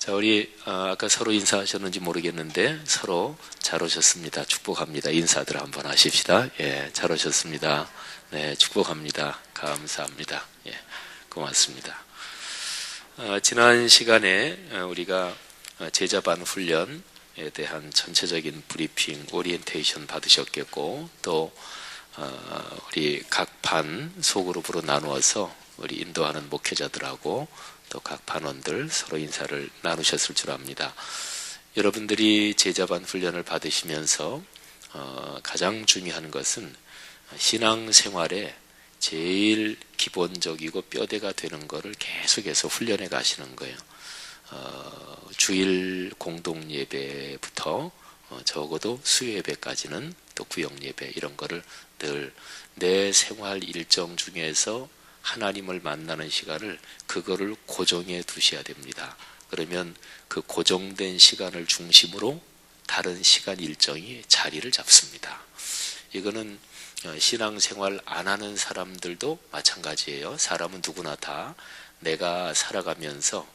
자, 우리 아까 서로 인사하셨는지 모르겠는데 서로 잘 오셨습니다. 축복합니다. 인사들 한번 하십시다. 예, 잘 오셨습니다. 네, 축복합니다. 감사합니다. 예, 고맙습니다. 지난 시간에 우리가 제자반 훈련에 대한 전체적인 브리핑, 오리엔테이션 받으셨겠고, 또 우리 각 반 소그룹으로 나누어서 우리 인도하는 목회자들하고 또 각 반원들 서로 인사를 나누셨을 줄 압니다. 여러분들이 제자반 훈련을 받으시면서 가장 중요한 것은 신앙생활에 제일 기본적이고 뼈대가 되는 것을 계속해서 훈련해 가시는 거예요. 주일 공동예배부터 적어도 수요예배까지는 또 구역예배 이런 거를 늘 내 생활 일정 중에서 하나님을 만나는 시간을 그거를 고정해 두셔야 됩니다. 그러면 그 고정된 시간을 중심으로 다른 시간 일정이 자리를 잡습니다. 이거는 신앙생활 안 하는 사람들도 마찬가지예요. 사람은 누구나 다 내가 살아가면서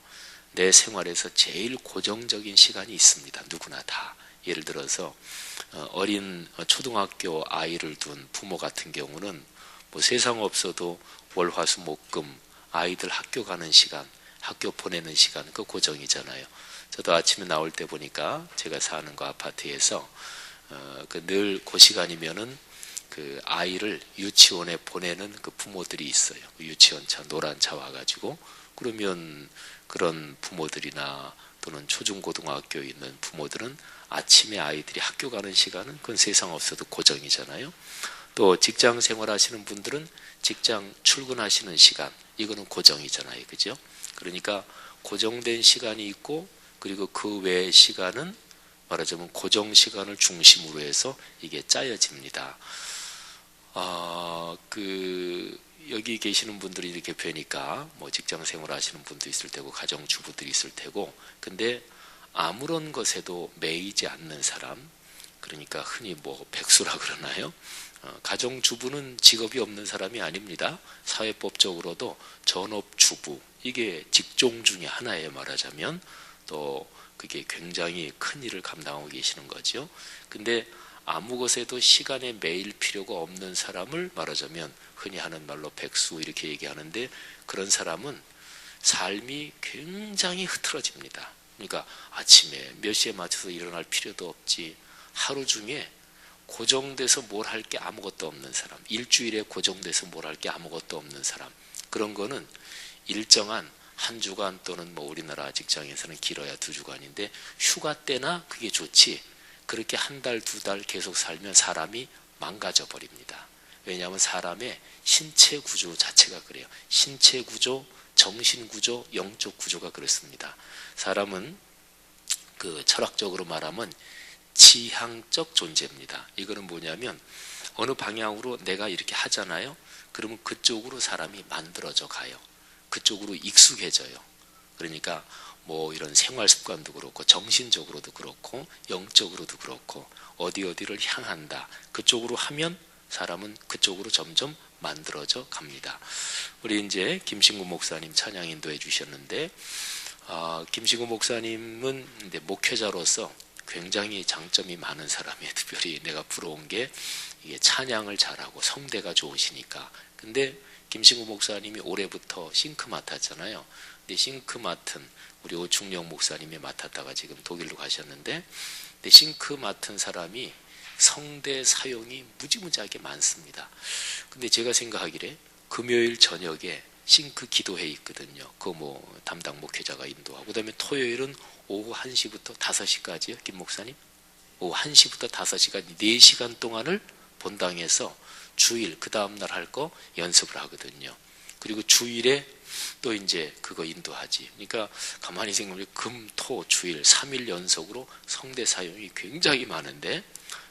내 생활에서 제일 고정적인 시간이 있습니다. 누구나 다. 예를 들어서 어린 초등학교 아이를 둔 부모 같은 경우는 뭐 세상 없어도 월화수목금 아이들 학교 가는 시간, 학교 보내는 시간 그 고정이잖아요. 저도 아침에 나올 때 보니까 제가 사는 그 아파트에서 늘 그 시간이면은 그 아이를 유치원에 보내는 그 부모들이 있어요. 유치원차 노란 차 와가지고 그러면 그런 부모들이나 또는 초중고등학교에 있는 부모들은 아침에 아이들이 학교 가는 시간은 그건 세상 없어도 고정이잖아요. 또 직장 생활하시는 분들은 직장 출근하시는 시간 이거는 고정이잖아요. 그죠? 그러니까 고정된 시간이 있고 그리고 그 외의 시간은 말하자면 고정 시간을 중심으로 해서 이게 짜여집니다. 여기 계시는 분들이 이렇게 뵈니까 뭐 직장 생활 하시는 분도 있을 테고 가정주부들이 있을 테고 근데 아무런 것에도 매이지 않는 사람 그러니까 흔히 뭐 백수라 그러나요? 가정주부는 직업이 없는 사람이 아닙니다. 사회법적으로도 전업주부 이게 직종 중에 하나예요. 말하자면 또 그게 굉장히 큰 일을 감당하고 계시는 거죠. 근데 아무 것에도 시간에 매일 필요가 없는 사람을 말하자면 흔히 하는 말로 백수 이렇게 얘기하는데 그런 사람은 삶이 굉장히 흐트러집니다. 그러니까 아침에 몇 시에 맞춰서 일어날 필요도 없지 하루 중에 고정돼서 뭘 할 게 아무것도 없는 사람 일주일에 고정돼서 뭘 할 게 아무것도 없는 사람 그런 거는 일정한 한 주간 또는 뭐 우리나라 직장에서는 길어야 2주간인데 휴가 때나 그게 좋지 그렇게 한 달, 2달 계속 살면 사람이 망가져 버립니다. 왜냐하면 사람의 신체 구조 자체가 그래요. 신체 구조, 정신 구조, 영적 구조가 그렇습니다. 사람은 그 철학적으로 말하면 지향적 존재입니다. 이거는 뭐냐면 어느 방향으로 내가 이렇게 하잖아요. 그러면 그쪽으로 사람이 만들어져 가요. 그쪽으로 익숙해져요. 그러니까 뭐 이런 생활 습관도 그렇고 정신적으로도 그렇고 영적으로도 그렇고 어디를 향한다. 그쪽으로 하면 사람은 그쪽으로 점점 만들어져 갑니다. 우리 이제 김신구 목사님 찬양 인도해 주셨는데 김신구 목사님은 이제 목회자로서 굉장히 장점이 많은 사람이에요. 특별히 내가 부러운 게 이게 찬양을 잘하고 성대가 좋으시니까. 근데 김신구 목사님이 올해부터 싱크 맡았잖아요. 근데 싱크 맡은 우리 오충영 목사님이 맡았다가 지금 독일로 가셨는데 근데 싱크 맡은 사람이 성대 사용이 무지무지하게 많습니다. 근데 제가 생각하기에 금요일 저녁에 싱크 기도회 있거든요. 그거 뭐 담당 목회자가 인도하고 그다음에 토요일은 오후 1시부터 5시까지요. 김 목사님 오후 1시부터 5시까지 4시간 동안을 본당에서 주일 그 다음날 할 거 연습을 하거든요. 그리고 주일에 또 이제 그거 인도하지. 그러니까 가만히 생각하면 금, 토, 주일 3일 연속으로 성대 사용이 굉장히 많은데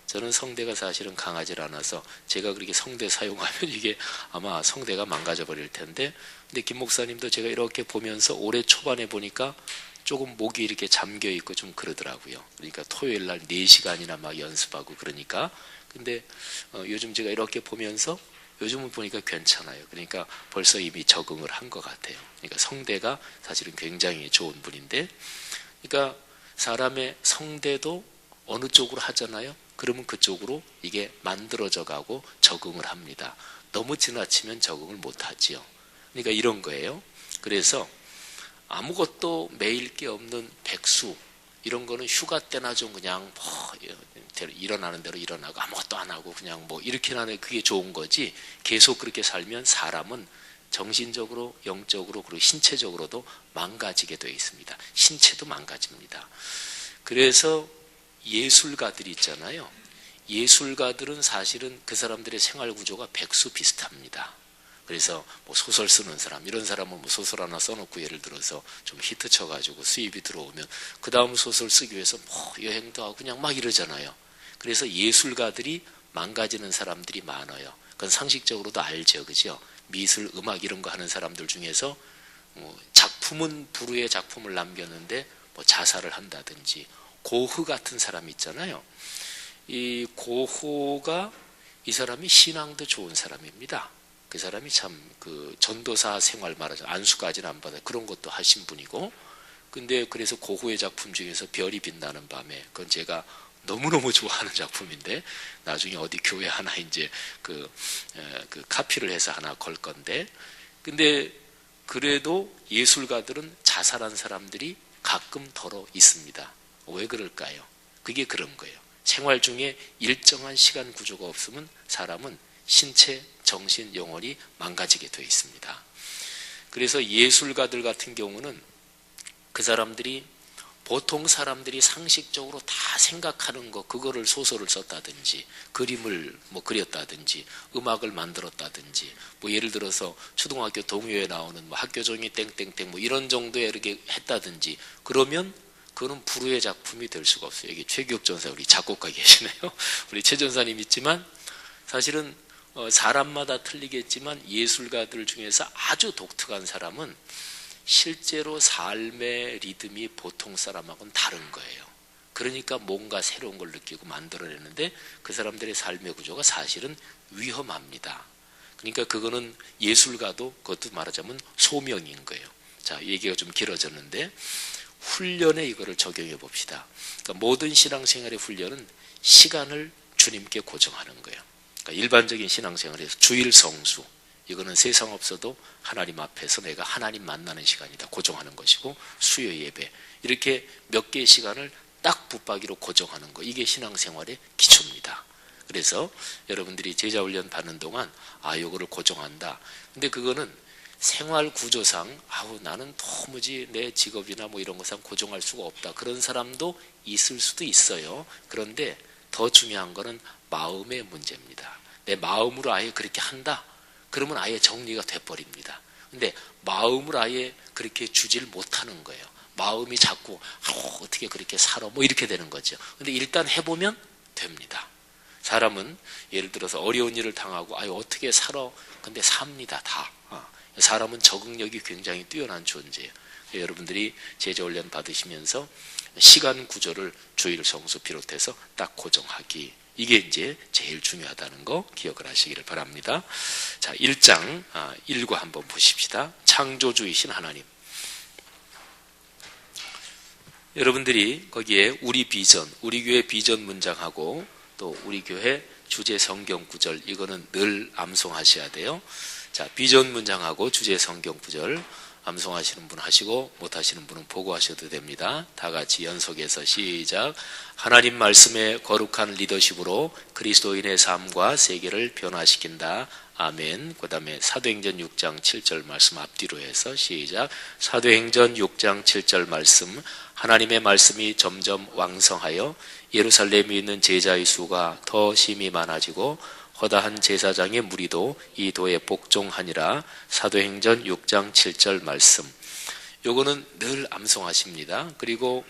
저는 성대가 사실은 강하지 않아서 제가 그렇게 성대 사용하면 이게 아마 성대가 망가져 버릴 텐데 근데 김 목사님도 제가 이렇게 보면서 올해 초반에 보니까 조금 목이 이렇게 잠겨 있고 좀 그러더라고요. 그러니까 토요일 날 4시간이나 막 연습하고 그러니까 근데 요즘 제가 이렇게 보면서 요즘은 보니까 괜찮아요. 그러니까 벌써 이미 적응을 한 것 같아요. 그러니까 성대가 사실은 굉장히 좋은 분인데 그러니까 사람의 성대도 어느 쪽으로 하잖아요. 그러면 그쪽으로 이게 만들어져 가고 적응을 합니다. 너무 지나치면 적응을 못하지요. 그러니까 이런 거예요. 그래서 아무것도 매일 게 없는 백수, 이런 거는 휴가 때나 좀 그냥 뭐 일어나는 대로 일어나고 아무것도 안 하고 그냥 뭐 이렇게 하는, 그게 좋은 거지, 계속 그렇게 살면 사람은 정신적으로, 영적으로, 그리고 신체적으로도 망가지게 되어 있습니다. 신체도 망가집니다. 그래서 예술가들이 있잖아요. 예술가들은 사실은 그 사람들의 생활 구조가 백수 비슷합니다. 그래서 뭐 소설 쓰는 사람, 이런 사람은 뭐 소설 하나 써놓고 예를 들어서 좀 히트 쳐가지고 수입이 들어오면 그 다음 소설 쓰기 위해서 뭐 여행도 하고 그냥 막 이러잖아요. 그래서 예술가들이 망가지는 사람들이 많아요. 그건 상식적으로도 알죠, 그죠? 미술, 음악 이런 거 하는 사람들 중에서 작품은 불후의 작품을 남겼는데 뭐 자살을 한다든지, 고흐 같은 사람 있잖아요. 이 고흐가, 이 사람이 신앙도 좋은 사람입니다. 그 사람이 참 그 전도사 생활 말하자면 안수까지는 안 받아요. 그런 것도 하신 분이고. 근데 그래서 고흐의 작품 중에서 별이 빛나는 밤에, 그건 제가 너무너무 좋아하는 작품인데 나중에 어디 교회 하나 이제 그 카피를 해서 하나 걸 건데, 근데 그래도 예술가들은 자살한 사람들이 가끔 덜어 있습니다. 왜 그럴까요? 그게 그런 거예요. 생활 중에 일정한 시간 구조가 없으면 사람은 신체, 정신, 영혼이 망가지게 되어 있습니다. 그래서 예술가들 같은 경우는 그 사람들이 보통 사람들이 상식적으로 다 생각하는 거, 그거를 소설을 썼다든지 그림을 뭐 그렸다든지 음악을 만들었다든지, 뭐 예를 들어서 초등학교 동요에 나오는 뭐 학교종이 땡땡땡 뭐 이런 정도에 이렇게 했다든지, 그러면 그거는 불후의 작품이 될 수가 없어요. 여기 최기욱 전사, 우리 작곡가 계시네요. 우리 최 전사님 있지만, 사실은 사람마다 틀리겠지만 예술가들 중에서 아주 독특한 사람은 실제로 삶의 리듬이 보통 사람하고는 다른 거예요. 그러니까 뭔가 새로운 걸 느끼고 만들어내는데 그 사람들의 삶의 구조가 사실은 위험합니다. 그러니까 그거는 예술가도, 그것도 말하자면 소명인 거예요. 자, 얘기가 좀 길어졌는데 훈련에 이거를 적용해 봅시다. 그러니까 모든 신앙생활의 훈련은 시간을 주님께 고정하는 거예요. 그러니까 일반적인 신앙생활에서 주일 성수, 이거는 세상 없어도 하나님 앞에서 내가 하나님 만나는 시간이다 고정하는 것이고, 수요 예배, 이렇게 몇 개의 시간을 딱 붙박이로 고정하는 거, 이게 신앙생활의 기초입니다. 그래서 여러분들이 제자훈련 받는 동안 요거를 고정한다. 근데 그거는 생활 구조상 나는 도무지 내 직업이나 뭐 이런 것상 고정할 수가 없다, 그런 사람도 있을 수도 있어요. 그런데 더 중요한 거는 마음의 문제입니다. 내 마음으로 아예 그렇게 한다, 그러면 아예 정리가 돼버립니다. 근데 마음을 아예 그렇게 주질 못하는 거예요. 마음이 자꾸 어떻게 그렇게 살아 뭐 이렇게 되는 거죠. 근데 일단 해보면 됩니다. 사람은 예를 들어서 어려운 일을 당하고 어떻게 살아, 근데 삽니다. 다. 사람은 적응력이 굉장히 뛰어난 존재예요. 여러분들이 제자훈련 받으시면서 시간 구조를 주일 성수 비롯해서 딱 고정하기, 이게 이제 제일 중요하다는 거 기억을 하시기를 바랍니다. 자, 1장 1구 한번 보십시다. 창조주이신 하나님. 여러분들이 거기에 우리 비전, 우리 교회 비전 문장하고 또 우리 교회 주제 성경 구절, 이거는 늘 암송하셔야 돼요. 자, 비전 문장하고 주제 성경 구절 암송하시는 분 하시고 못하시는 분은 보고하셔도 됩니다. 다 같이 연속해서 시작. 하나님 말씀의 거룩한 리더십으로 그리스도인의 삶과 세계를 변화시킨다. 아멘. 그 다음에 사도행전 6장 7절 말씀 앞뒤로 해서 시작. 사도행전 6장 7절 말씀. 하나님의 말씀이 점점 왕성하여 예루살렘에 있는 제자의 수가 더 심히 많아지고 허다한 제사장의 무리도 이 도에 복종하니라. 사도행전 6장 7절 말씀. 요거는 늘 암송하십니다. 그리고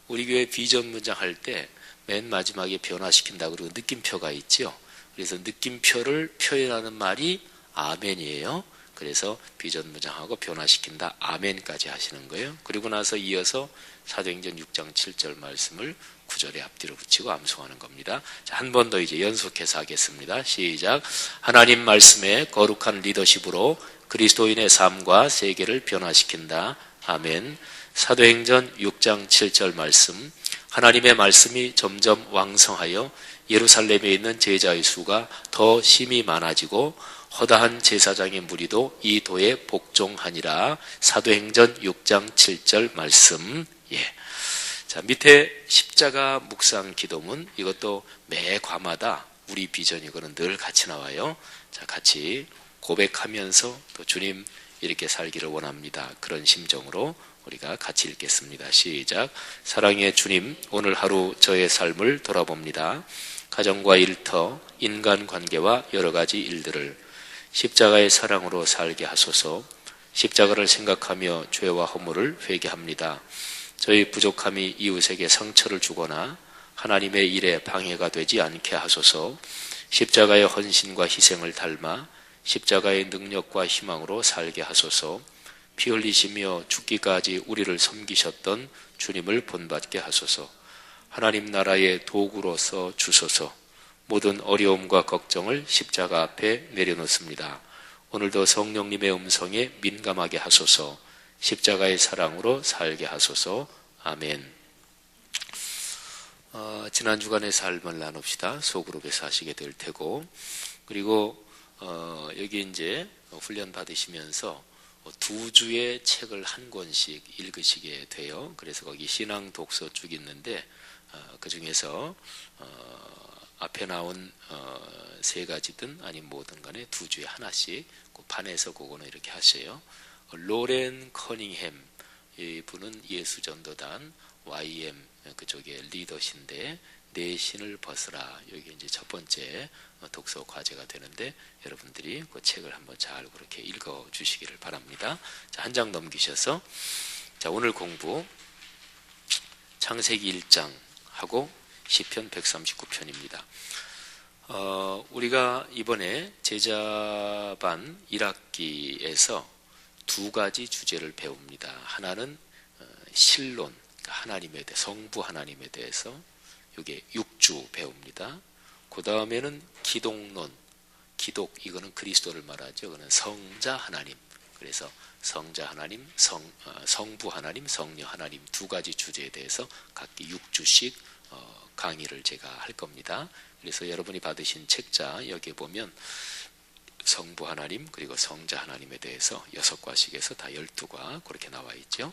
우리 교회 비전 문장 할 때 맨 마지막에 변화시킨다 그리고 느낌표가 있죠. 그래서 느낌표를 표현하는 말이 아멘이에요. 그래서 비전 문장하고 변화시킨다 아멘까지 하시는 거예요. 그리고 나서 이어서 사도행전 6장 7절 말씀을 9절에 앞뒤로 붙이고 암송하는 겁니다. 자, 한 번 더 이제 연속해서 하겠습니다. 시작. 하나님 말씀의 거룩한 리더십으로 그리스도인의 삶과 세계를 변화시킨다. 아멘. 사도행전 6장 7절 말씀, 하나님의 말씀이 점점 왕성하여 예루살렘에 있는 제자의 수가 더 심히 많아지고 허다한 제사장의 무리도 이 도에 복종하니라. 사도행전 6장 7절 말씀. 자, 밑에 십자가 묵상 기도문, 이것도 매 과마다 우리 비전 이거는 늘 같이 나와요. 자, 같이 고백하면서 또 주님 이렇게 살기를 원합니다. 그런 심정으로 우리가 같이 읽겠습니다. 시작. 사랑의 주님, 오늘 하루 저의 삶을 돌아봅니다. 가정과 일터, 인간관계와 여러 가지 일들을 십자가의 사랑으로 살게 하소서. 십자가를 생각하며 죄와 허물을 회개합니다. 저희 부족함이 이웃에게 상처를 주거나 하나님의 일에 방해가 되지 않게 하소서. 십자가의 헌신과 희생을 닮아 십자가의 능력과 희망으로 살게 하소서. 피 흘리시며 죽기까지 우리를 섬기셨던 주님을 본받게 하소서. 하나님 나라의 도구로서 주소서. 모든 어려움과 걱정을 십자가 앞에 내려놓습니다. 오늘도 성령님의 음성에 민감하게 하소서. 십자가의 사랑으로 살게 하소서. 아멘. 지난 주간의 삶을 나눕시다. 소그룹에서 하시게 될 테고, 그리고 여기 이제 훈련 받으시면서 2주의 책을 한 권씩 읽으시게 돼요. 그래서 거기 신앙 독서 쭉 있는데 그 중에서 앞에 나온 3가지든 아니면 뭐든 간에 2주에 하나씩 그 반에서 그거는 이렇게 하세요. 로렌 커닝햄, 이분은 예수전도단 YM 그쪽의 리더신데, 내 신을 벗으라, 여기 이제 첫 번째 독서 과제가 되는데 여러분들이 그 책을 한번 잘 그렇게 읽어 주시기를 바랍니다. 자, 한 장 넘기셔서, 자, 오늘 공부 창세기 1장 하고 시편 139편입니다. 우리가 이번에 제자반 1학기에서 2가지 주제를 배웁니다. 하나는 신론, 하나님에 대해, 성부 하나님에 대해서 이게 6주 배웁니다. 그 다음에는 기독론, 기독, 이거는 그리스도를 말하죠. 이거는 성자 하나님. 그래서 성자 하나님, 성부 하나님, 성녀 하나님 2가지 주제에 대해서 각기 6주씩 강의를 제가 할 겁니다. 그래서 여러분이 받으신 책자 여기에 보면 성부 하나님 그리고 성자 하나님에 대해서 6과씩에서 다 12과 그렇게 나와 있죠.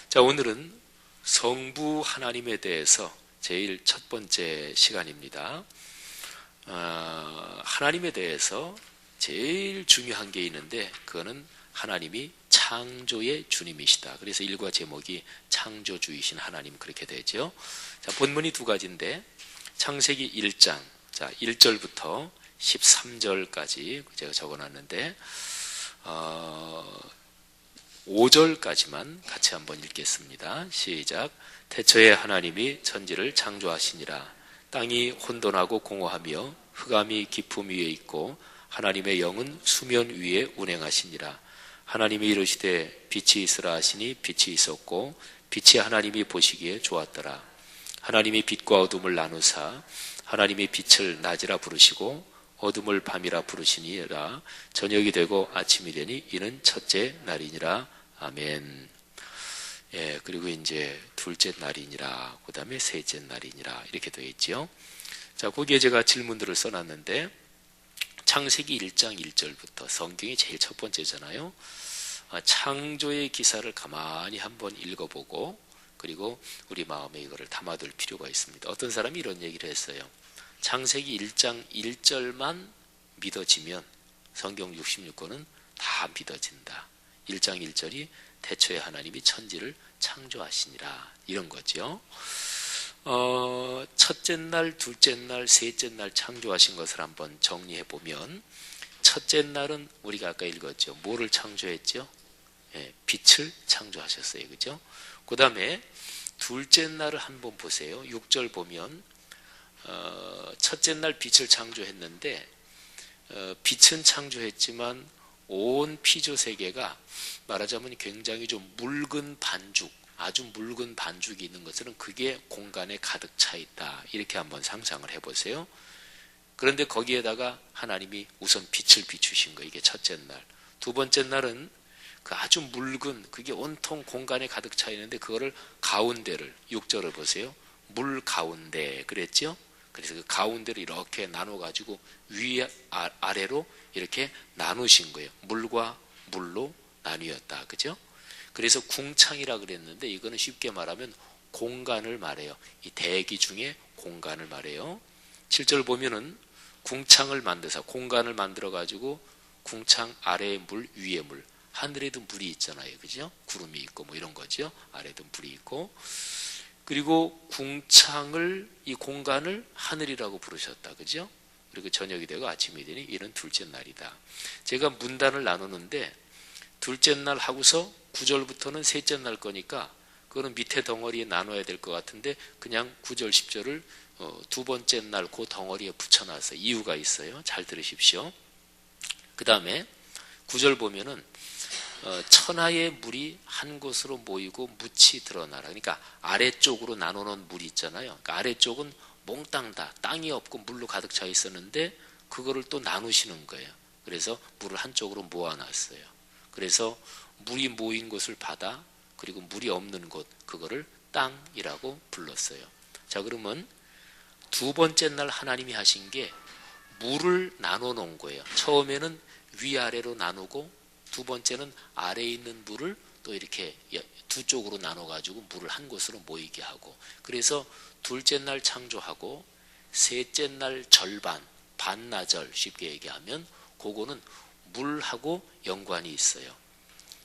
자, 오늘은 성부 하나님에 대해서 제일 첫 번째 시간입니다. 하나님에 대해서 제일 중요한 게 있는데 그거는 하나님이 창조의 주님이시다. 그래서 1과 제목이 창조주이신 하나님 그렇게 되죠. 자, 본문이 2가지인데 창세기 1장, 자, 1절부터 13절까지 제가 적어놨는데 5절까지만 같이 한번 읽겠습니다. 시작. 태초에 하나님이 천지를 창조하시니라. 땅이 혼돈하고 공허하며 흑암이 깊음 위에 있고 하나님의 영은 수면 위에 운행하시니라. 하나님이 이르시되 빛이 있으라 하시니 빛이 있었고 빛이 하나님이 보시기에 좋았더라. 하나님이 빛과 어둠을 나누사 하나님이 빛을 낮이라 부르시고 어둠을 밤이라 부르시니라. 저녁이 되고 아침이 되니 이는 첫째 날이니라. 아멘. 예, 그리고 이제 둘째 날이니라, 그 다음에 셋째 날이니라 이렇게 되어 있지요. 자, 거기에 제가 질문들을 써놨는데 창세기 1장 1절부터 성경이 제일 첫 번째잖아요. 창조의 기사를 가만히 한번 읽어보고 그리고 우리 마음에 이거를 담아둘 필요가 있습니다. 어떤 사람이 이런 얘기를 했어요. 창세기 1장 1절만 믿어지면 성경 66권은 다 믿어진다. 1장 1절이 태초에 하나님이 천지를 창조하시니라 이런 거죠. 첫째 날, 둘째 날, 셋째 날 창조하신 것을 한번 정리해 보면 첫째 날은 우리가 아까 읽었죠. 뭐를 창조했죠? 예, 빛을 창조하셨어요. 그죠? 그 다음에 둘째 날을 한번 보세요. 6절 보면 첫째 날 빛을 창조했는데 빛은 창조했지만 온 피조 세계가 말하자면 굉장히 좀 묽은 반죽, 아주 묽은 반죽이 있는 것은 그게 공간에 가득 차 있다. 이렇게 한번 상상을 해보세요. 그런데 거기에다가 하나님이 우선 빛을 비추신 거, 이게 첫째 날. 두 번째 날은 그 아주 묽은 그게 온통 공간에 가득 차 있는데 그거를 가운데를 6절을 보세요. 물 가운데 그랬죠? 그래서 그 가운데를 이렇게 나눠 가지고 위 아래로 이렇게 나누신 거예요. 물과 물로 나뉘었다. 그죠? 그래서 궁창이라 그랬는데 이거는 쉽게 말하면 공간을 말해요. 이 대기 중에 공간을 말해요. 7절 보면은 궁창을 만드사 공간을 만들어 가지고 궁창 아래에 물 위에 물 하늘에도 물이 있잖아요. 그죠? 구름이 있고 뭐 이런 거죠. 아래에도 물이 있고 그리고 궁창을 이 공간을 하늘이라고 부르셨다. 그죠? 그리고 저녁이 되고 아침이 되니 이는 둘째 날이다. 제가 문단을 나누는데 둘째 날 하고서 9절부터는 셋째 날 거니까 그거는 밑에 덩어리에 나눠야 될 것 같은데 그냥 9절 10절을 두 번째 날 그 덩어리에 붙여놨어요. 이유가 있어요. 잘 들으십시오. 그 다음에 9절 보면은 천하의 물이 한 곳으로 모이고 묻이 드러나라. 그러니까 아래쪽으로 나눠놓은 물이 있잖아요. 그러니까 아래쪽은 몽땅 다 땅이 없고 물로 가득 차 있었는데 그거를 또 나누시는 거예요. 그래서 물을 한쪽으로 모아놨어요. 그래서 물이 모인 곳을 바다 그리고 물이 없는 곳 그거를 땅이라고 불렀어요. 자 그러면 두 번째 날 하나님이 하신 게 물을 나눠 놓은 거예요. 처음에는 위아래로 나누고 두 번째는 아래에 있는 물을 또 이렇게 두 쪽으로 나눠 가지고 물을 한 곳으로 모이게 하고 그래서 둘째 날 창조하고 셋째 날 절반 반나절 쉽게 얘기하면 그거는 물하고 연관이 있어요.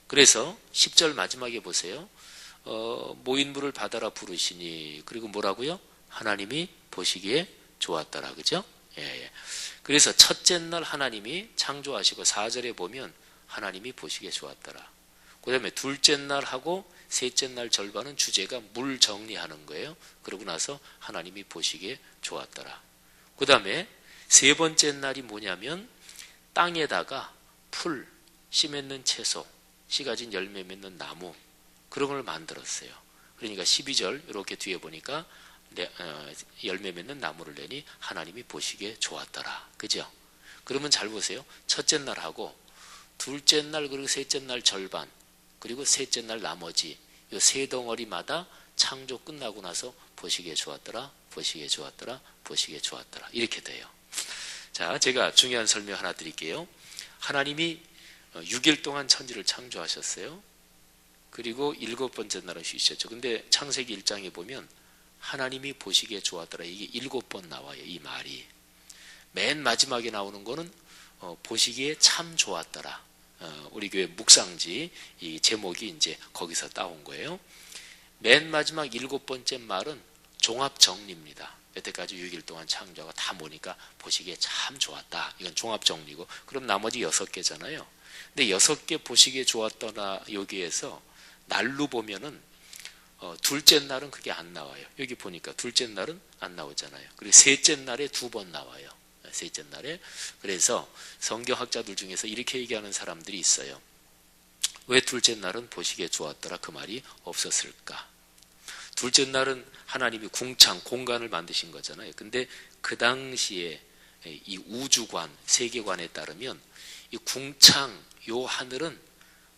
그래서 10절 마지막에 보세요. 모인 물을 바다라 부르시니 그리고 뭐라고요? 하나님이 보시기에 좋았더라. 그죠? 예. 그래서 첫째 날 하나님이 창조하시고 4절에 보면 하나님이 보시기에 좋았더라. 그 다음에 둘째 날하고 셋째 날 절반은 주제가 물 정리하는 거예요. 그러고 나서 하나님이 보시기에 좋았더라. 그 다음에 세 번째 날이 뭐냐면 땅에다가 풀, 씨 맺는 채소, 씨 가진 열매 맺는 나무 그런 걸 만들었어요. 그러니까 12절 이렇게 뒤에 보니까 열매 맺는 나무를 내니 하나님이 보시기에 좋았더라. 그죠? 그러면 잘 보세요. 첫째 날하고 둘째 날 그리고 셋째 날 절반 그리고 셋째 날 나머지 이 세 덩어리마다 창조 끝나고 나서 보시기에 좋았더라. 보시기에 좋았더라. 보시기에 좋았더라. 이렇게 돼요. 자, 제가 중요한 설명 하나 드릴게요. 하나님이 6일 동안 천지를 창조하셨어요. 그리고 7번째 날은 쉬셨죠. 근데 창세기 1장에 보면 하나님이 보시기에 좋았더라. 이게 7번 나와요. 이 말이. 맨 마지막에 나오는 거는 보시기에 참 좋았더라. 우리 교회 묵상지 이 제목이 이제 거기서 따온 거예요. 맨 마지막 7번째 말은 종합 정리입니다. 여태까지 6일 동안 창조가 다 보니까 보시기에 참 좋았다. 이건 종합 정리고 그럼 나머지 6개잖아요. 근데 6개 보시기에 좋았더라 여기에서 날로 보면은 둘째 날은 그게 안 나와요. 여기 보니까 둘째 날은 안 나오잖아요. 그리고 셋째 날에 2번 나와요. 셋째 날에. 그래서 성경학자들 중에서 이렇게 얘기하는 사람들이 있어요. 왜 둘째 날은 보시기에 좋았더라 그 말이 없었을까? 둘째 날은 하나님이 궁창 공간을 만드신 거잖아요. 근데 그 당시에 이 우주관 세계관에 따르면 이 궁창 요 하늘은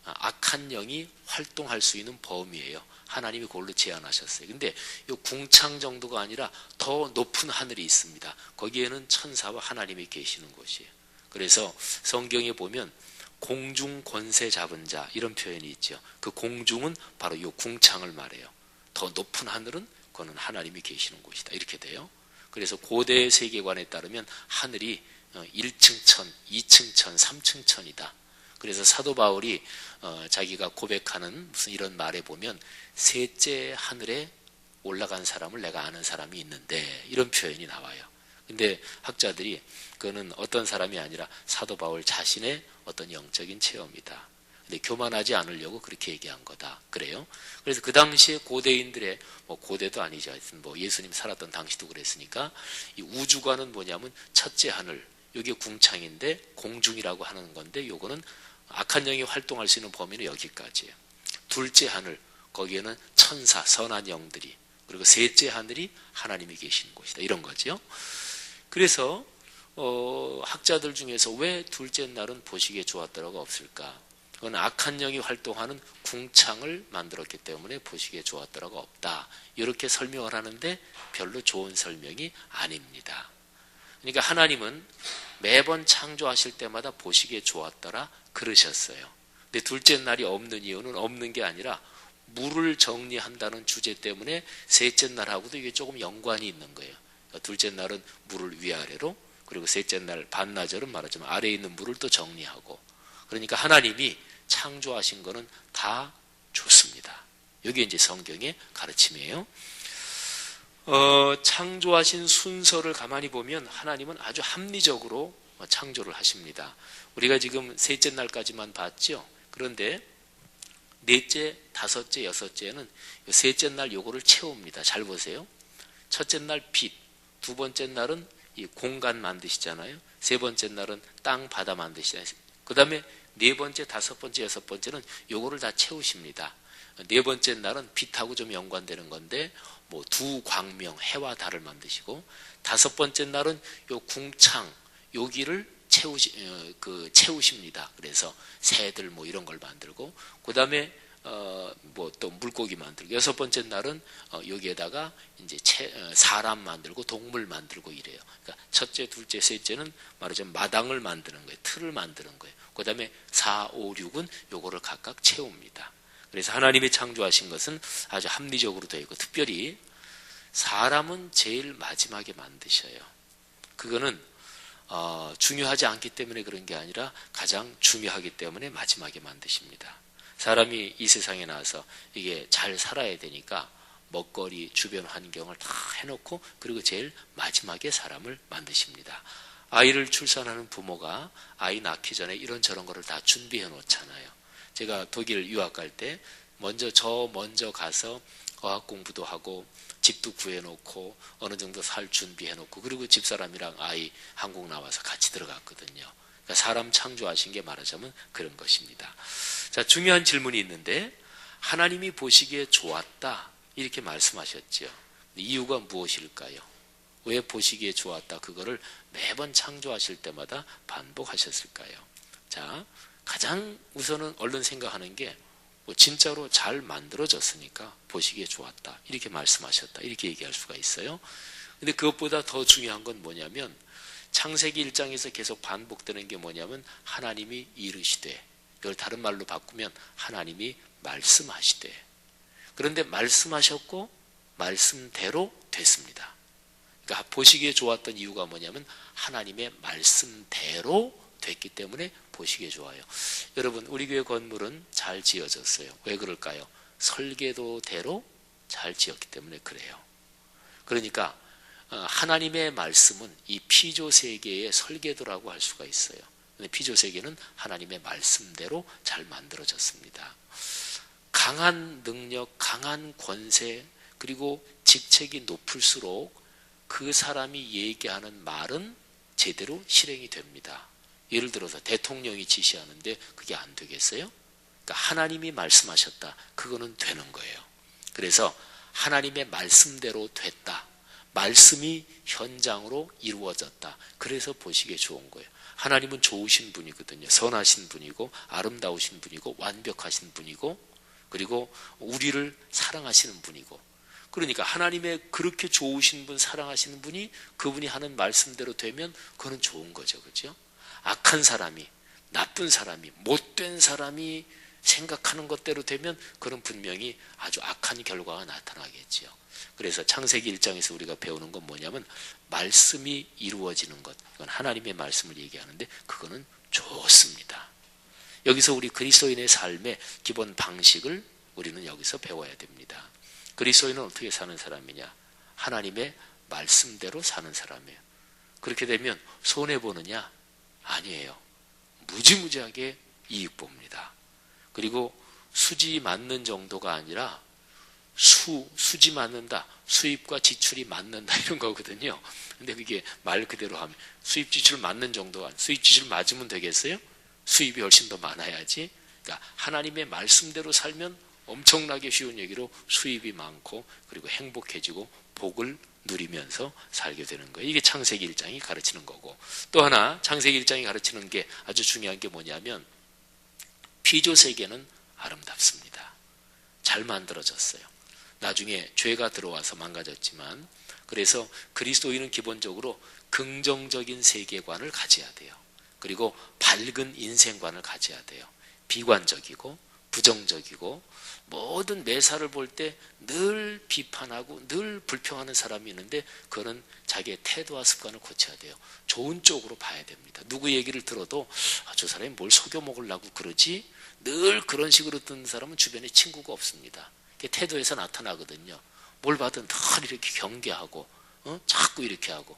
악한 영이 활동할 수 있는 범위예요. 하나님이 그걸로 제한하셨어요. 근데 이 궁창 정도가 아니라 더 높은 하늘이 있습니다. 거기에는 천사와 하나님이 계시는 곳이에요. 그래서 성경에 보면 공중 권세 잡은 자 이런 표현이 있죠. 그 공중은 바로 이 궁창을 말해요. 더 높은 하늘은 그거는 하나님이 계시는 곳이다. 이렇게 돼요. 그래서 고대 세계관에 따르면 하늘이 1층 천, 2층 천, 3층 천이다. 그래서 사도 바울이 자기가 고백하는 무슨 이런 말에 보면 셋째 하늘에 올라간 사람을 내가 아는 사람이 있는데 이런 표현이 나와요. 근데 학자들이 그거는 어떤 사람이 아니라 사도 바울 자신의 어떤 영적인 체험이다. 근데 교만하지 않으려고 그렇게 얘기한 거다. 그래요. 그래서 그 당시에 고대인들의 뭐 고대도 아니죠. 하여튼 뭐 예수님 살았던 당시도 그랬으니까 이 우주관은 뭐냐면 첫째 하늘 이게 궁창인데 공중이라고 하는 건데 요거는 악한 영이 활동할 수 있는 범위는 여기까지예요. 둘째 하늘 거기에는 천사 선한 영들이 그리고 셋째 하늘이 하나님이 계시는 곳이다. 이런 거죠. 그래서 학자들 중에서 왜 둘째 날은 보시기에 좋았더라고 없을까? 그건 악한 영이 활동하는 궁창을 만들었기 때문에 보시기에 좋았더라가 없다. 이렇게 설명을 하는데 별로 좋은 설명이 아닙니다. 그러니까 하나님은 매번 창조하실 때마다 보시기에 좋았더라 그러셨어요. 근데 둘째 날이 없는 이유는 없는 게 아니라 물을 정리한다는 주제 때문에 셋째 날하고도 이게 조금 연관이 있는 거예요. 그러니까 둘째 날은 물을 위아래로, 그리고 셋째 날 반나절은 말하자면 아래에 있는 물을 또 정리하고. 그러니까 하나님이 창조하신 거는 다 좋습니다. 이게 이제 성경의 가르침이에요. 창조하신 순서를 가만히 보면 하나님은 아주 합리적으로 창조를 하십니다. 우리가 지금 셋째 날까지만 봤죠. 그런데 넷째, 다섯째, 여섯째는 셋째 날 요거를 채웁니다. 잘 보세요. 첫째 날 빛, 두 번째 날은 이 공간 만드시잖아요. 세 번째 날은 땅, 바다 만드시잖아요. 그 다음에 네 번째, 다섯 번째, 여섯 번째는 요거를 다 채우십니다. 네 번째 날은 빛하고 좀 연관되는 건데 뭐 두 광명, 해와 달을 만드시고, 다섯 번째 날은 요 궁창, 여기를 채우십니다. 그래서 새들 뭐 이런 걸 만들고, 그 다음에 뭐 또 물고기 만들고, 여섯 번째 날은 여기에다가 이제 사람 만들고 동물 만들고 이래요. 그러니까 첫째, 둘째, 셋째는 말하자면 마당을 만드는 거예요. 틀을 만드는 거예요. 그 다음에 4, 5, 6은 요거를 각각 채웁니다. 그래서 하나님이 창조하신 것은 아주 합리적으로 되어 있고, 특별히 사람은 제일 마지막에 만드셔요. 그거는 중요하지 않기 때문에 그런 게 아니라 가장 중요하기 때문에 마지막에 만드십니다. 사람이 이 세상에 나와서 이게 잘 살아야 되니까 먹거리, 주변 환경을 다 해놓고, 그리고 제일 마지막에 사람을 만드십니다. 아이를 출산하는 부모가 아이 낳기 전에 이런저런 거를 다 준비해 놓잖아요. 제가 독일 유학 갈 때 먼저 가서 어학 공부도 하고 집도 구해놓고 어느 정도 살 준비해놓고, 그리고 집사람이랑 아이 한국 나와서 같이 들어갔거든요. 그러니까 사람 창조하신 게 말하자면 그런 것입니다. 자, 중요한 질문이 있는데, 하나님이 보시기에 좋았다 이렇게 말씀하셨죠. 이유가 무엇일까요? 왜 보시기에 좋았다 그거를 매번 창조하실 때마다 반복하셨을까요? 자, 가장 우선은 얼른 생각하는 게 진짜로 잘 만들어졌으니까 보시기에 좋았다 이렇게 말씀하셨다 이렇게 얘기할 수가 있어요. 근데 그것보다 더 중요한 건 뭐냐면, 창세기 1장에서 계속 반복되는 게 뭐냐면 하나님이 이르시되, 이걸 다른 말로 바꾸면 하나님이 말씀하시되. 그런데 말씀하셨고 말씀대로 됐습니다. 그러니까 보시기에 좋았던 이유가 뭐냐면 하나님의 말씀대로 됐기 때문에 보시기에 좋아요. 여러분, 우리 교회 건물은 잘 지어졌어요. 왜 그럴까요? 설계도대로 잘 지었기 때문에 그래요. 그러니까 하나님의 말씀은 이 피조 세계의 설계도라고 할 수가 있어요. 근데 피조 세계는 하나님의 말씀대로 잘 만들어졌습니다. 강한 능력, 강한 권세, 그리고 직책이 높을수록 그 사람이 얘기하는 말은 제대로 실행이 됩니다. 예를 들어서 대통령이 지시하는데 그게 안 되겠어요? 그러니까 하나님이 말씀하셨다. 그거는 되는 거예요. 그래서 하나님의 말씀대로 됐다. 말씀이 현장으로 이루어졌다. 그래서 보시기에 좋은 거예요. 하나님은 좋으신 분이거든요. 선하신 분이고 아름다우신 분이고 완벽하신 분이고, 그리고 우리를 사랑하시는 분이고, 그러니까 하나님의 그렇게 좋으신 분, 사랑하시는 분이 그분이 하는 말씀대로 되면 그거는 좋은 거죠. 그렇죠? 악한 사람이, 나쁜 사람이, 못된 사람이 생각하는 것대로 되면 그런 분명히 아주 악한 결과가 나타나겠지요. 그래서 창세기 1장에서 우리가 배우는 건 뭐냐면 말씀이 이루어지는 것, 이건 하나님의 말씀을 얘기하는데 그거는 좋습니다. 여기서 우리 그리스도인의 삶의 기본 방식을 우리는 여기서 배워야 됩니다. 그리스도인은 어떻게 사는 사람이냐? 하나님의 말씀대로 사는 사람이에요. 그렇게 되면 손해보느냐? 아니에요. 무지무지하게 이익 봅니다. 그리고 수지 맞는 정도가 아니라 수지 맞는다, 수입과 지출이 맞는다 이런 거거든요. 근데 그게 말 그대로 하면 수입 지출 맞는 정도가, 수입 지출 맞으면 되겠어요? 수입이 훨씬 더 많아야지. 그러니까 하나님의 말씀대로 살면 엄청나게 쉬운 얘기로 수입이 많고, 그리고 행복해지고 복을 누리면서 살게 되는 거예요. 이게 창세기 1장이 가르치는 거고, 또 하나 창세기 1장이 가르치는 게 아주 중요한 게 뭐냐면 피조 세계는 아름답습니다. 잘 만들어졌어요. 나중에 죄가 들어와서 망가졌지만, 그래서 그리스도인은 기본적으로 긍정적인 세계관을 가져야 돼요. 그리고 밝은 인생관을 가져야 돼요. 비관적이고 부정적이고 모든 매사를 볼 때 늘 비판하고 늘 불평하는 사람이 있는데, 그거는 자기의 태도와 습관을 고쳐야 돼요. 좋은 쪽으로 봐야 됩니다. 누구 얘기를 들어도 저 사람이 뭘 속여 먹으려고 그러지? 늘 그런 식으로 듣는 사람은 주변에 친구가 없습니다. 그게 태도에서 나타나거든요. 뭘 받든 늘 이렇게 경계하고 자꾸 이렇게 하고,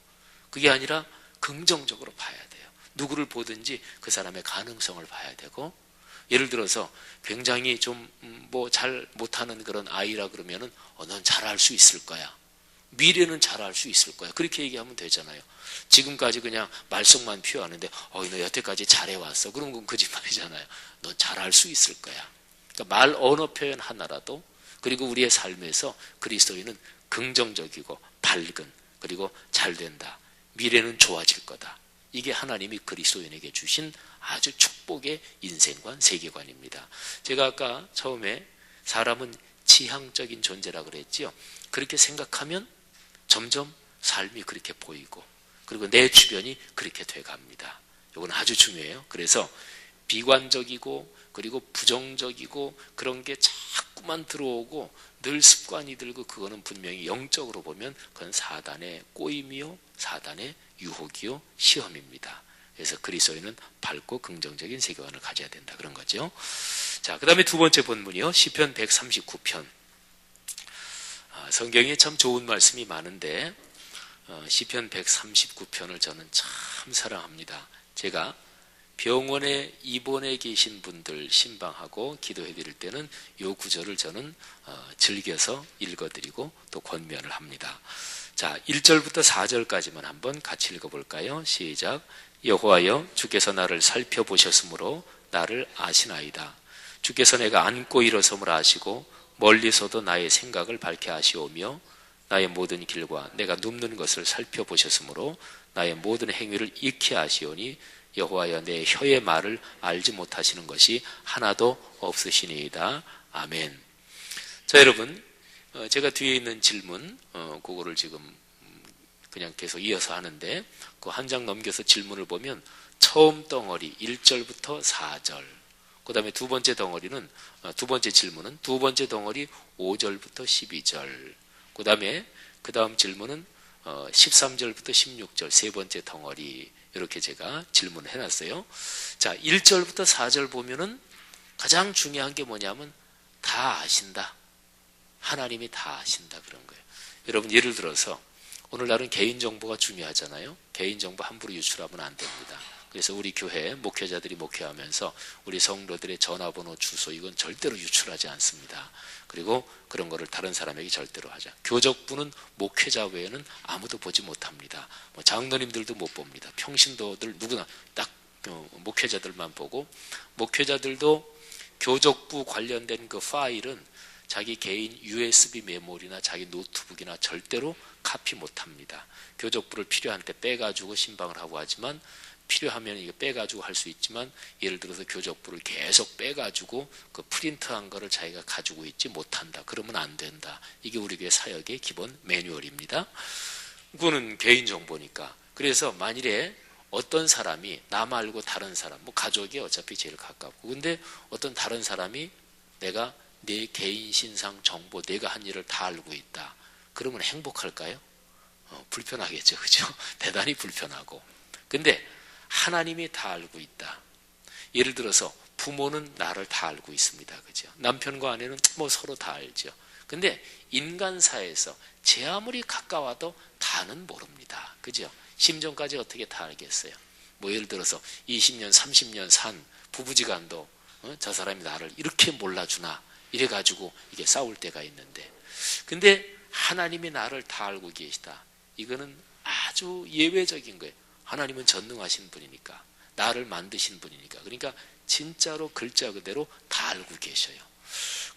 그게 아니라 긍정적으로 봐야 돼요. 누구를 보든지 그 사람의 가능성을 봐야 되고, 예를 들어서 굉장히 좀 뭐 잘 못하는 그런 아이라 그러면은 넌 잘할 수 있을 거야. 미래는 잘할 수 있을 거야. 그렇게 얘기하면 되잖아요. 지금까지 그냥 말썽만 피워하는데 너 여태까지 잘해왔어. 그런 건 거짓말이잖아요. 넌 잘할 수 있을 거야. 그러니까 말 언어 표현 하나라도, 그리고 우리의 삶에서 그리스도인은 긍정적이고 밝은, 그리고 잘 된다. 미래는 좋아질 거다. 이게 하나님이 그리스도인에게 주신 아주 축복의 인생관, 세계관입니다. 제가 아까 처음에 사람은 지향적인 존재라 그랬지요. 그렇게 생각하면 점점 삶이 그렇게 보이고, 그리고 내 주변이 그렇게 돼갑니다. 이건 아주 중요해요. 그래서 비관적이고 그리고 부정적이고 그런 게 자꾸만 들어오고 늘 습관이 들고, 그거는 분명히 영적으로 보면 그건 사단의 꼬임이요, 사단의 유혹이요, 시험입니다. 그래서 그리스도인은 밝고 긍정적인 세계관을 가져야 된다, 그런 거죠. 자, 그 다음에 두 번째 본문이요, 시편 139편. 성경에 참 좋은 말씀이 많은데 시편 139편을 저는 참 사랑합니다. 제가 병원에 입원해 계신 분들 신방하고 기도해 드릴 때는 이 구절을 저는 즐겨서 읽어드리고 또 권면을 합니다. 자, 1절부터 4절까지만 한번 같이 읽어볼까요? 시작. 여호와여, 주께서 나를 살펴보셨으므로 나를 아시나이다. 주께서 내가 앉고 일어섬을 아시고 멀리서도 나의 생각을 밝게 아시오며 나의 모든 길과 내가 눕는 것을 살펴보셨으므로 나의 모든 행위를 익히 아시오니 여호와여, 내 혀의 말을 알지 못하시는 것이 하나도 없으시니이다. 아멘. 자, 여러분, 제가 뒤에 있는 질문, 그거를 지금 그냥 계속 이어서 하는데, 그 한 장 넘겨서 질문을 보면 처음 덩어리 1절부터 4절, 그 다음에 두 번째 덩어리는, 두 번째 질문은 두 번째 덩어리 5절부터 12절, 그 다음에 그 다음 질문은 13절부터 16절 세 번째 덩어리, 이렇게 제가 질문을 해놨어요. 자, 1절부터 4절 보면은 가장 중요한 게 뭐냐면 다 아신다. 하나님이 다 아신다, 그런 거예요. 여러분, 예를 들어서 오늘날은 개인정보가 중요하잖아요. 개인정보 함부로 유출하면 안 됩니다. 그래서 우리 교회 목회자들이 목회하면서 우리 성도들의 전화번호, 주소, 이건 절대로 유출하지 않습니다. 그리고 그런 거를 다른 사람에게 절대로 하자. 교적부는 목회자 외에는 아무도 보지 못합니다. 장로님들도 못 봅니다. 평신도들 누구나 딱 목회자들만 보고, 목회자들도 교적부 관련된 그 파일은 자기 개인 USB 메모리나 자기 노트북이나 절대로 카피 못합니다. 교적부를 필요한 때 빼가지고 신방을 하고 하지만, 필요하면 이거 빼가지고 할 수 있지만, 예를 들어서 교적부를 계속 빼가지고 그 프린트한 거를 자기가 가지고 있지 못한다. 그러면 안 된다. 이게 우리 교회 사역의 기본 매뉴얼입니다. 그거는 개인정보니까. 그래서 만일에 어떤 사람이 나 말고 다른 사람, 뭐 가족이 어차피 제일 가깝고, 근데 어떤 다른 사람이 내가 내 개인 신상 정보, 내가 한 일을 다 알고 있다. 그러면 행복할까요? 불편하겠죠. 그죠? 대단히 불편하고. 근데 하나님이 다 알고 있다. 예를 들어서 부모는 나를 다 알고 있습니다. 그죠? 남편과 아내는 뭐 서로 다 알죠. 근데 인간사에서 제 아무리 가까워도 다는 모릅니다. 그죠? 심정까지 어떻게 다 알겠어요? 뭐 예를 들어서 20년, 30년 산 부부지간도 저 사람이 나를 이렇게 몰라주나, 이래가지고 이게 싸울 때가 있는데, 근데 하나님이 나를 다 알고 계시다. 이거는 아주 예외적인 거예요. 하나님은 전능하신 분이니까, 나를 만드신 분이니까. 그러니까 진짜로 글자 그대로 다 알고 계셔요.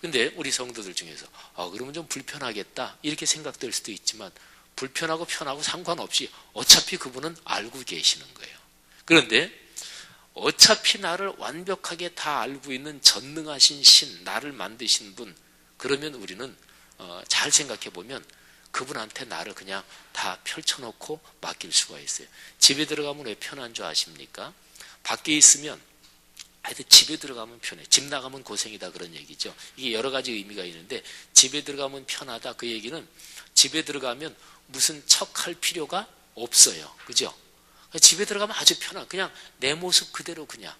근데 우리 성도들 중에서 그러면 좀 불편하겠다 이렇게 생각될 수도 있지만, 불편하고 편하고 상관없이 어차피 그분은 알고 계시는 거예요. 그런데 어차피 나를 완벽하게 다 알고 있는 전능하신 신, 나를 만드신 분, 그러면 우리는 잘 생각해 보면 그분한테 나를 그냥 다 펼쳐놓고 맡길 수가 있어요. 집에 들어가면 왜 편한 줄 아십니까? 밖에 있으면 하여튼 집에 들어가면 편해. 집 나가면 고생이다 그런 얘기죠. 이게 여러 가지 의미가 있는데 집에 들어가면 편하다 그 얘기는 집에 들어가면 무슨 척할 필요가 없어요. 그죠? 집에 들어가면 아주 편한 그냥 내 모습 그대로 그냥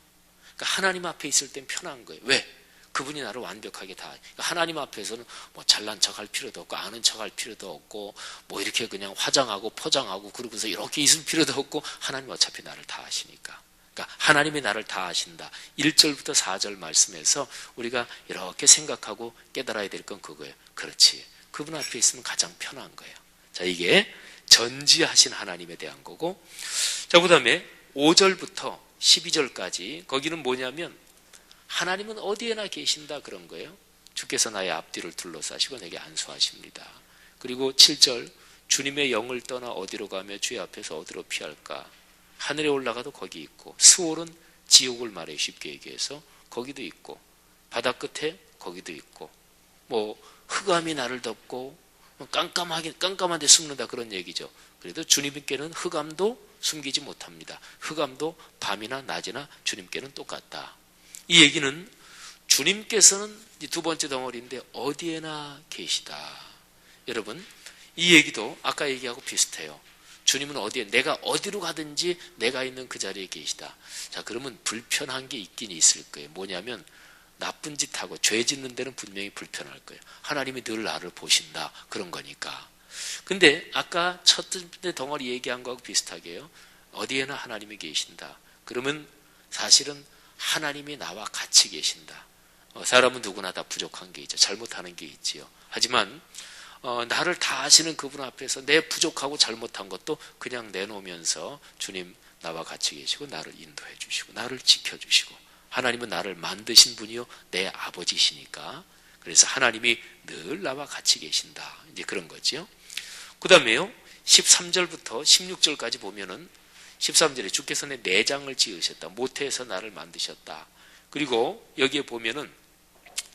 그러니까 하나님 앞에 있을 땐 편한 거예요. 왜? 그분이 나를 완벽하게 다 그러니까 하나님 앞에서는 뭐 잘난 척할 필요도 없고 아는 척할 필요도 없고 뭐 이렇게 그냥 화장하고 포장하고 그러고서 이렇게 있을 필요도 없고 하나님 어차피 나를 다 아시니까 그러니까 하나님이 나를 다 아신다. 1절부터 4절 말씀에서 우리가 이렇게 생각하고 깨달아야 될 건 그거예요. 그렇지. 그분 앞에 있으면 가장 편한 거예요. 자, 이게 전지하신 하나님에 대한 거고 자, 그 다음에 5절부터 12절까지 거기는 뭐냐면 하나님은 어디에나 계신다 그런 거예요. 주께서 나의 앞뒤를 둘러싸시고 내게 안수하십니다. 그리고 7절 주님의 영을 떠나 어디로 가며 주의 앞에서 어디로 피할까. 하늘에 올라가도 거기 있고 스올은 지옥을 말해 쉽게 얘기해서 거기도 있고 바다 끝에 거기도 있고 뭐 흑암이 나를 덮고 깜깜한데 숨는다 그런 얘기죠. 그래도 주님께는 흑암도 숨기지 못합니다. 흑암도 밤이나 낮이나 주님께는 똑같다. 이 얘기는 주님께서는 두 번째 덩어리인데 어디에나 계시다. 여러분 이 얘기도 아까 얘기하고 비슷해요. 주님은 어디에 내가 어디로 가든지 내가 있는 그 자리에 계시다. 자, 그러면 불편한 게 있긴 있을 거예요. 뭐냐면 나쁜 짓 하고 죄 짓는 데는 분명히 불편할 거예요. 하나님이 늘 나를 보신다 그런 거니까. 근데 아까 첫 번째 덩어리 얘기한 거하고 비슷하게요. 어디에나 하나님이 계신다. 그러면 사실은 하나님이 나와 같이 계신다. 사람은 누구나 다 부족한 게 있죠. 잘못하는 게 있지요. 하지만 나를 다 아시는 그분 앞에서 내 부족하고 잘못한 것도 그냥 내놓으면서 주님 나와 같이 계시고 나를 인도해 주시고 나를 지켜주시고 하나님은 나를 만드신 분이요 내 아버지시니까 그래서 하나님이 늘 나와 같이 계신다. 이제 그런 거지요. 그 다음에요 13절부터 16절까지 보면은 13절에 주께서 내 내장을 지으셨다. 모태에서 나를 만드셨다. 그리고 여기에 보면은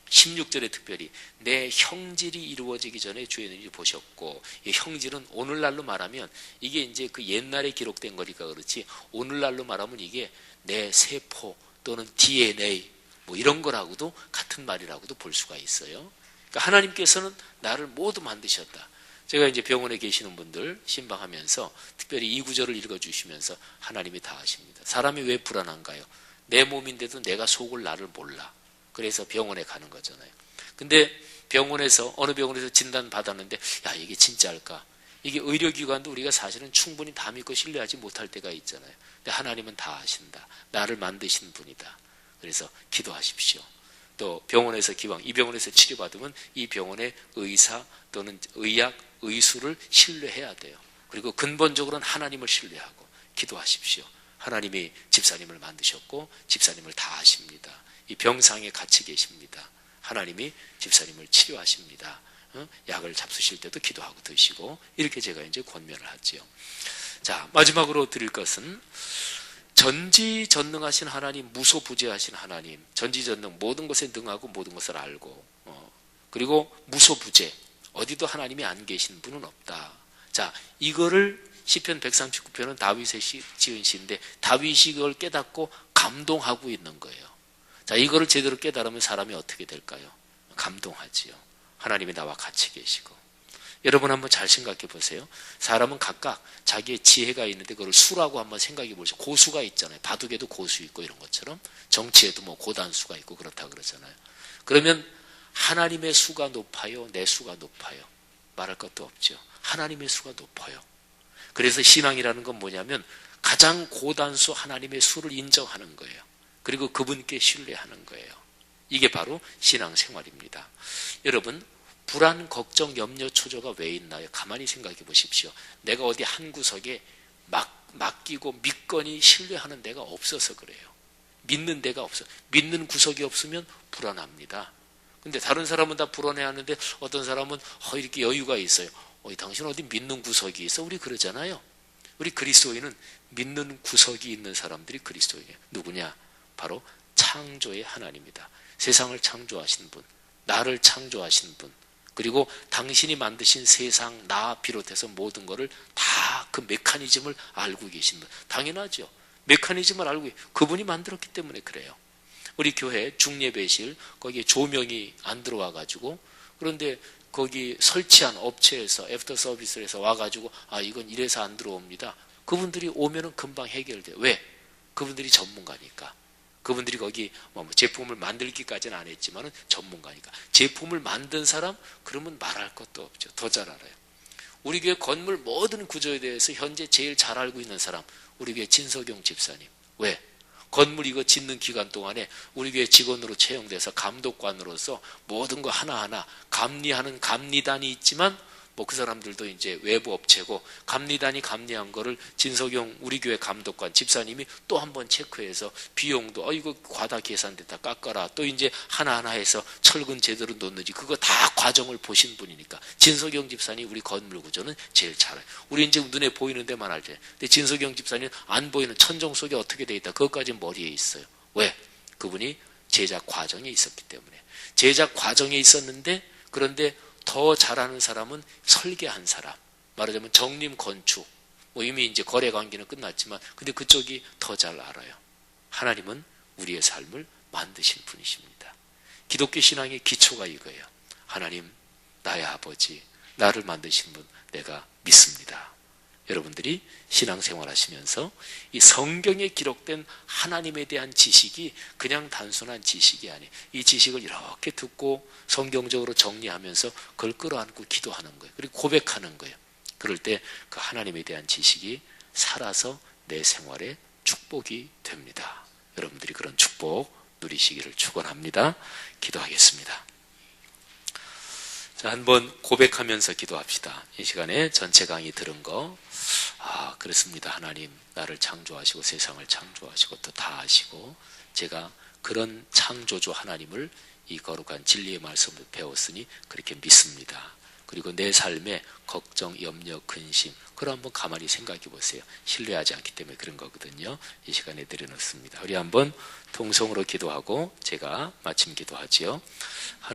16절에 특별히 내 형질이 이루어지기 전에 주의 눈이 보셨고 이 형질은 오늘날로 말하면 이게 이제 그 옛날에 기록된 거니까 그렇지 오늘날로 말하면 이게 내 세포 또는 DNA 뭐 이런 거라고도 같은 말이라고도 볼 수가 있어요. 그러니까 하나님께서는 나를 모두 만드셨다. 제가 이제 병원에 계시는 분들 신방하면서 특별히 이 구절을 읽어주시면서 하나님이 다 아십니다. 사람이 왜 불안한가요? 내 몸인데도 내가 속을 나를 몰라. 그래서 병원에 가는 거잖아요. 근데 병원에서 어느 병원에서 진단 받았는데 야 이게 진짜일까? 이게 의료기관도 우리가 사실은 충분히 다 믿고 신뢰하지 못할 때가 있잖아요. 근데 하나님은 다 아신다. 나를 만드신 분이다. 그래서 기도하십시오. 또 병원에서 기왕 이 병원에서 치료받으면 이 병원의 의사 또는 의학, 의술을 신뢰해야 돼요. 그리고 근본적으로는 하나님을 신뢰하고 기도하십시오. 하나님이 집사님을 만드셨고 집사님을 다 아십니다. 이 병상에 같이 계십니다. 하나님이 집사님을 치료하십니다. 약을 잡수실 때도 기도하고 드시고 이렇게 제가 이제 권면을 하지요. 자, 마지막으로 드릴 것은 전지전능하신 하나님, 무소부재하신 하나님, 전지전능 모든 것에 능하고 모든 것을 알고 그리고 무소부재 어디도 하나님이 안 계신 분은 없다. 자, 이거를 시편 139편은 다윗의 지은 시인데 다윗이 이걸 깨닫고 감동하고 있는 거예요. 자, 이거를 제대로 깨달으면 사람이 어떻게 될까요? 감동하지요. 하나님이 나와 같이 계시고. 여러분 한번 잘 생각해 보세요. 사람은 각각 자기의 지혜가 있는데 그걸 수라고 한번 생각해 보세요. 고수가 있잖아요. 바둑에도 고수 있고 이런 것처럼 정치에도 뭐 고단수가 있고 그렇다 그러잖아요. 그러면 하나님의 수가 높아요? 내 수가 높아요? 말할 것도 없죠. 하나님의 수가 높아요. 그래서 신앙이라는 건 뭐냐면 가장 고단수 하나님의 수를 인정하는 거예요. 그리고 그분께 신뢰하는 거예요. 이게 바로 신앙생활입니다. 여러분 불안, 걱정, 염려, 초조가 왜 있나요? 가만히 생각해 보십시오. 내가 어디 한 구석에 맡기고 믿거니 신뢰하는 데가 없어서 그래요. 믿는 데가 없어. 믿는 구석이 없으면 불안합니다. 근데 다른 사람은 다 불안해하는데 어떤 사람은 이렇게 여유가 있어요. 당신 어디 믿는 구석이 있어? 우리 그러잖아요. 우리 그리스도인은 믿는 구석이 있는 사람들이 그리스도인이에요. 누구냐? 바로 창조의 하나님이다. 세상을 창조하신 분, 나를 창조하신 분, 그리고 당신이 만드신 세상, 나 비롯해서 모든 것을 다 그 메커니즘을 알고 계신 분. 당연하죠. 메커니즘을 알고 그분이 만들었기 때문에 그래요. 우리 교회 중예배실 거기에 조명이 안 들어와 가지고, 그런데 거기 설치한 업체에서 애프터 서비스에서 와가지고 이건 이래서 안 들어옵니다. 그분들이 오면은 금방 해결돼요. 왜? 그분들이 전문가니까. 그분들이 거기 제품을 만들기까지는 안 했지만은 전문가니까. 제품을 만든 사람 그러면 말할 것도 없죠. 더 잘 알아요. 우리 교회 건물 모든 구조에 대해서 현재 제일 잘 알고 있는 사람, 우리 교회 진석용 집사님. 왜? 건물 이거 짓는 기간 동안에 우리 교회 직원으로 채용돼서 감독관으로서 모든 거 하나하나 감리하는 감리단이 있지만 그 사람들도 이제 외부 업체고 감리단이 감리한 거를 진석용 우리 교회 감독관 집사님이 또 한번 체크해서 비용도 이거 과다 계산됐다 깎아라, 또 이제 하나하나 해서 철근 제대로 놓는지 그거 다 과정을 보신 분이니까 진석용 집사님 우리 건물 구조는 제일 잘 알아요. 우리 이제 눈에 보이는 데만 알죠. 근데 진석용 집사님 안 보이는 천정 속에 어떻게 돼 있다 그것까지 머리에 있어요. 왜? 그분이 제작 과정에 있었기 때문에. 제작 과정에 있었는데, 그런데 더 잘하는 사람은 설계한 사람, 말하자면 정림 건축, 이미 이제 거래 관계는 끝났지만 근데 그쪽이 더 잘 알아요. 하나님은 우리의 삶을 만드신 분이십니다. 기독교 신앙의 기초가 이거예요. 하나님, 나의 아버지, 나를 만드신 분 내가 믿습니다. 여러분들이 신앙생활 하시면서 이 성경에 기록된 하나님에 대한 지식이 그냥 단순한 지식이 아니에요. 이 지식을 이렇게 듣고 성경적으로 정리하면서 그걸 끌어안고 기도하는 거예요. 그리고 고백하는 거예요. 그럴 때 그 하나님에 대한 지식이 살아서 내 생활에 축복이 됩니다. 여러분들이 그런 축복 누리시기를 축원합니다. 기도하겠습니다. 자, 한번 고백하면서 기도합시다. 이 시간에 전체 강의 들은 거, 그렇습니다. 하나님, 나를 창조하시고 세상을 창조하시고 또 다 아시고 제가 그런 창조주 하나님을 이 거룩한 진리의 말씀을 배웠으니 그렇게 믿습니다. 그리고 내 삶에 걱정, 염려, 근심, 그걸 한번 가만히 생각해 보세요. 신뢰하지 않기 때문에 그런 거거든요. 이 시간에 내려놓습니다. 우리 한번 통성으로 기도하고 제가 마침 기도하지요.